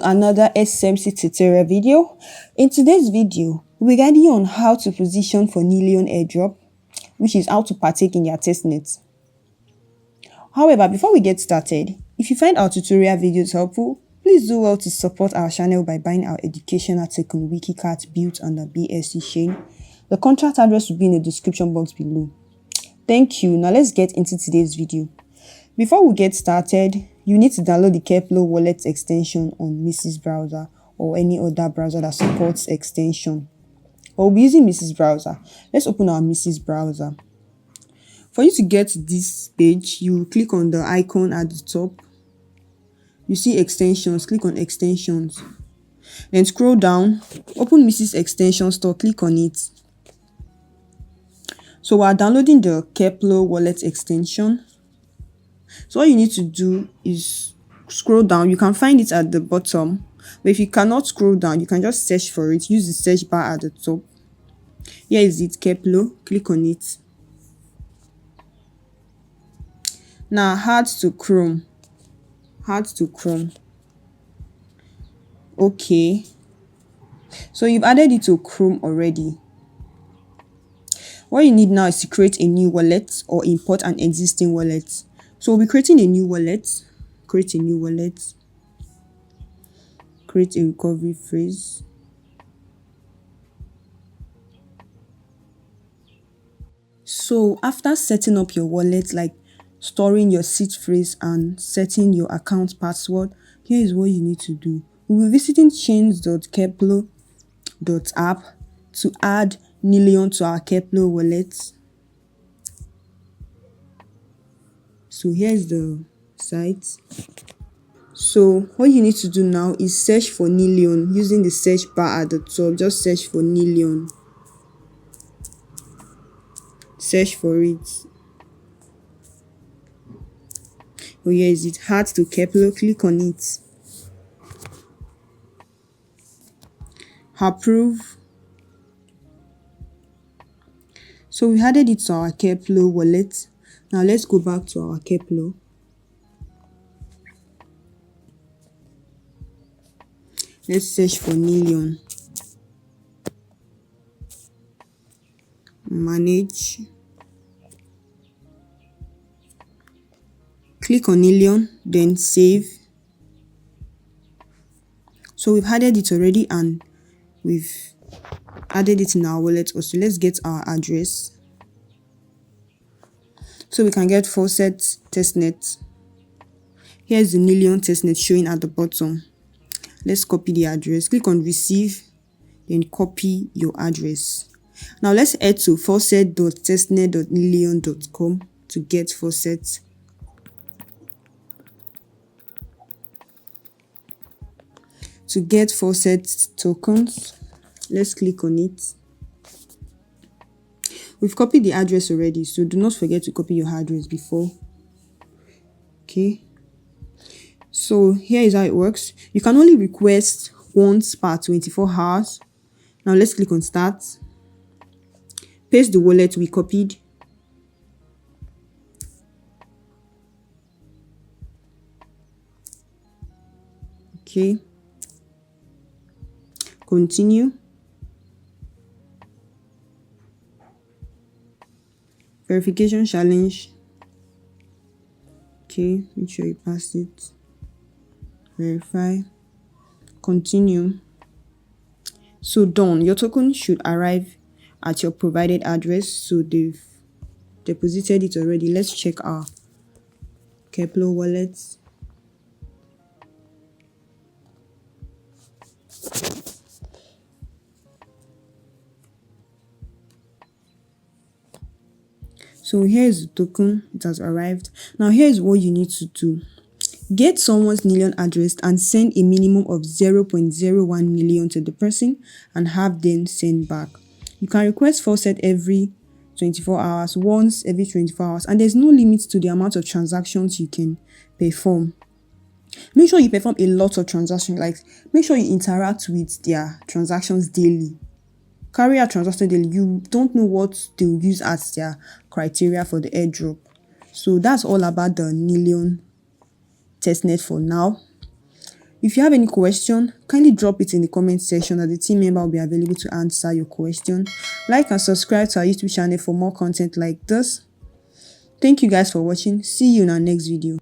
another SMC tutorial video. In today's video, we're guiding you on how to position for Nillion Airdrop, which is how to partake in their testnet. However, before we get started, if you find our tutorial videos helpful, please do well to support our channel by buying our educational token WikiCat built on the BSC chain. The contract address will be in the description box below. Thank you. Now let's get into today's video. Before we get started, you need to download the Keplr Wallet extension on Mrs. Browser or any other browser that supports extension. We'll be using Mrs. Browser. Let's open our Mrs. Browser. For you to get to this page, you click on the icon at the top. You see extensions, click on extensions. Then scroll down, open Mrs. Extension Store, click on it. So we are downloading the Keplr Wallet extension. So all you need to do is scroll down. You can find it at the bottom, but if you cannot scroll down, you can just search for it. Use the search bar at the top. Here is it, Keplr. Click on it. Now add to Chrome. Add to Chrome. Okay. So you've added it to Chrome already. What you need now is to create a new wallet or import an existing wallet. So we'll be creating a new wallet. Create a new wallet. Create a recovery phrase. So after setting up your wallet, like storing your seed phrase and setting your account password, here is what you need to do. We'll be visiting chains.keplr.app to add Nillion to our Keplr wallet. So here's the site. So what you need to do now is search for Nillion using the search bar at the top. Just search for Nillion. Search for it. Oh, here is it. Add to Keplr. Click on it. Approve. So we added it to our Keplr wallet. Now let's go back to our Keplr. Let's search for Nillion. Manage. Click on Nillion, then save. So we've added it already and we've added it in our wallet also. Let's get our address. So we can get Faucet testnet. Here's the Nillion testnet showing at the bottom. Let's copy the address. Click on receive, then copy your address. Now let's head to faucet.testnet.nillion.com to get Faucet. To get Faucet tokens, let's click on it. We've copied the address already, so do not forget to copy your address before. Okay. So here is how it works. You can only request once per 24 hours. Now let's click on start. Paste the wallet we copied. Okay. Continue. Verification challenge. Okay, make sure you pass it. Verify. Continue. So done. Your token should arrive at your provided address. So they've deposited it already. Let's check our Keplr wallet. So here is the token. It has arrived. Now here is what you need to do. Get someone's Nillion address and send a minimum of 0.01 Nillion to the person and have them send back. You can request Faucet every 24 hours, once every 24 hours, and there's no limit to the amount of transactions you can perform. Make sure you perform a lot of transactions, like make sure you interact with their transactions daily. Carry out transactions daily. You don't know what they'll use as their criteria for the airdrop. So that's all about the Nillion testnet for now. If you have any question, kindly drop it in the comment section and the team member will be available to answer your question. Like and subscribe to our YouTube channel for more content like this. Thank you guys for watching. See you in our next video.